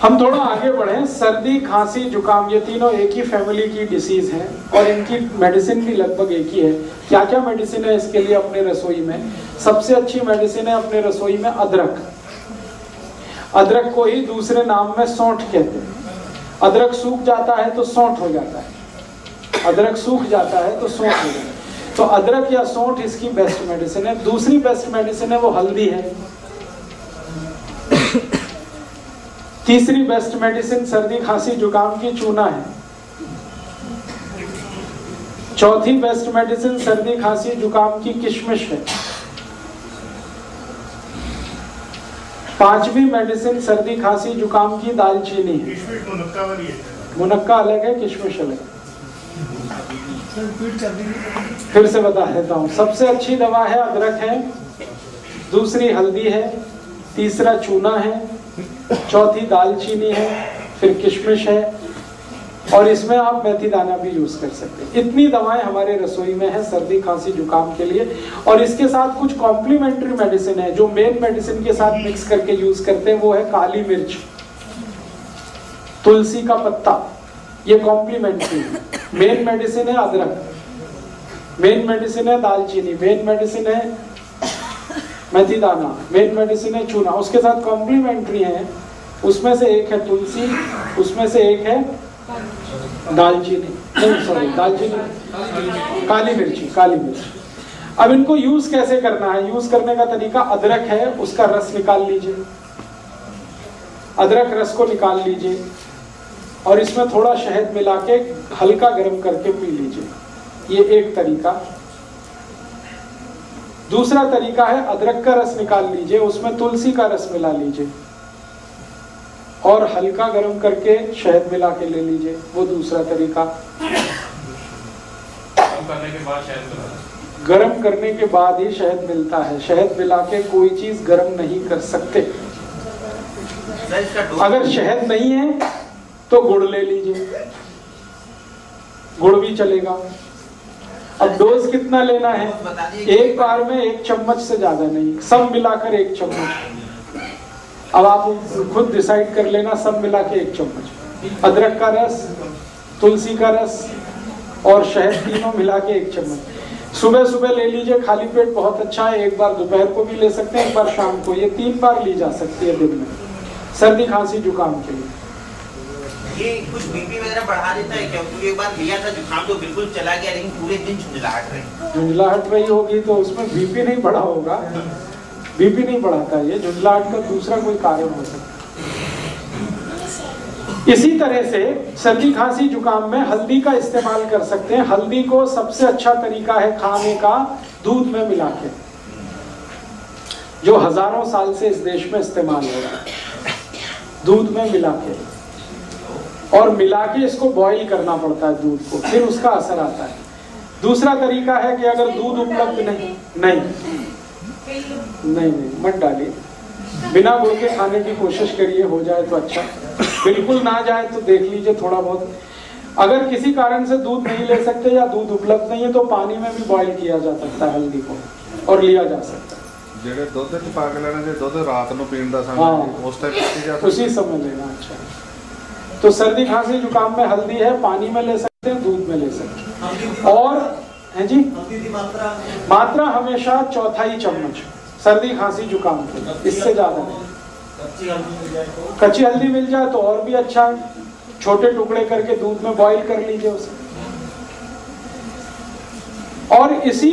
हम थोड़ा आगे बढ़े। सर्दी, खांसी, जुकाम, ये तीनों एक ही फैमिली की डिसीज हैं और इनकी मेडिसिन भी लगभग एक ही है। क्या क्या मेडिसिन है इसके लिए अपने रसोई में? सबसे अच्छी मेडिसिन है अपने रसोई में अदरक। अदरक को ही दूसरे नाम में सौंठ कहते हैं। अदरक सूख जाता है तो सौंठ हो जाता है, अदरक सूख जाता है तो सौंठ हो जाता है। तो अदरक या सौंठ इसकी बेस्ट मेडिसिन है। दूसरी बेस्ट मेडिसिन है वो हल्दी है। तीसरी बेस्ट मेडिसिन सर्दी, खांसी, जुकाम की चूना है। चौथी बेस्ट मेडिसिन सर्दी, खांसी, जुकाम की किशमिश है। पांचवी मेडिसिन सर्दी, खांसी, जुकाम की दालचीनी है। मुनक्का अलग है, किशमिश अलग है। फिर से बता देता हूँ। सबसे अच्छी दवा है अदरक है, दूसरी हल्दी है, तीसरा चूना है, चौथी दालचीनी है, फिर किशमिश है और इसमें आप मेथी दाना भी यूज कर सकते हैं। इतनी दवाएं हमारे रसोई में है सर्दी, खांसी, जुकाम के लिए। और इसके साथ कुछ कॉम्प्लीमेंट्री मेडिसिन है जो मेन मेडिसिन के साथ मिक्स करके यूज करते हैं। वो है काली मिर्च, तुलसी का पत्ता, ये कॉम्प्लीमेंट्री है। मेन मेडिसिन है अदरक, मेन मेडिसिन है दालचीनी, मेन मेडिसिन है मेथी दाना, मेन मेडिसिन है चूना। उसके साथ कॉम्प्लीमेंट्री है, उसमें से एक है तुलसी, उसमें से एक है दालचीनी, नहीं सॉरी दालचीनी, काली मिर्ची, काली मिर्च। अब इनको यूज कैसे करना है? यूज करने का तरीका, अदरक है उसका रस निकाल लीजिए, अदरक रस को निकाल लीजिए और इसमें थोड़ा शहद मिला के हल्का गर्म करके पी लीजिए। ये एक तरीका। दूसरा तरीका है अदरक का रस निकाल लीजिए, उसमें तुलसी का रस मिला लीजिए और हल्का गर्म करके शहद मिला के ले लीजिए। वो दूसरा तरीका। गर्म करने के बाद ही शहद मिलता है, शहद मिला के कोई चीज गर्म नहीं कर सकते। अगर शहद नहीं है तो गुड़ ले लीजिए, गुड़ भी चलेगा। अब डोज कितना लेना है? एक बार में 1 चम्मच से ज्यादा नहीं, सब मिलाकर 1 चम्मच। अब आप खुद डिसाइड कर लेना, सब मिला के 1 चम्मच। अदरक का रस, तुलसी का रस और शहद तीनों मिला के 1 चम्मच। सुबह सुबह ले लीजिए, खाली पेट बहुत अच्छा है। एक बार दोपहर को भी ले सकते हैं, एक बार शाम को। ये 3 बार ली जा सकती है दिन में, सर्दी, खांसी, जुकाम के लिए। ये कुछ बीपी वगैरह बढ़ा देता है क्या? क्योंकि एक बार लिया था जुकाम तो बिल्कुल चला गया, लेकिन पूरे दिन झुंझलाहट रही। झुंझलाहट रही होगी तो उसमें बीपी नहीं बढ़ा होगा। बीपी नहीं बढ़ाता, ये झुंझलाहट का दूसरा कोई कारण हो सकता है। इसी तरह से सर्दी, खांसी, जुकाम में हल्दी का इस्तेमाल कर सकते हैं। हल्दी को सबसे अच्छा तरीका है खाने का दूध में मिला के, जो हजारों साल से इस देश में इस्तेमाल हो रहा है। दूध में मिला के और मिला के इसको बॉईल करना पड़ता है दूध को, फिर उसका असर आता है। दूसरा तरीका है कि अगर दूध उपलब्ध नहीं मत डालिए, बिना गुड़ के खाने की कोशिश करिए, हो जाए तो अच्छा, बिल्कुल ना जाए तो देख लीजिए थोड़ा बहुत। अगर किसी कारण से दूध नहीं ले सकते या दूध उपलब्ध नहीं है तो पानी में भी बॉईल किया जा सकता है हल्दी को और लिया जा सकता है। ਜਿਹੜੇ ਦੁੱਧ ਚ ਪਾ ਕੇ ਲੈਣਾ, ਜੇ ਦੁੱਧ ਰਾਤ ਨੂੰ ਪੀਣ ਦਾ समय उस टाइप पी जा सकता, उसी समय लेना। अच्छा, तो सर्दी, खांसी, जुकाम में हल्दी है, पानी में ले सकते हैं, दूध में ले सकते हैं। और है जी, मात्रा हमेशा 1/4 चम्मच सर्दी, खांसी, जुकाम के, इससे ज्यादा नहीं। कच्ची हल्दी मिल जाए तो और भी अच्छा है। छोटे टुकड़े करके दूध में बॉईल कर लीजिए उसे और इसी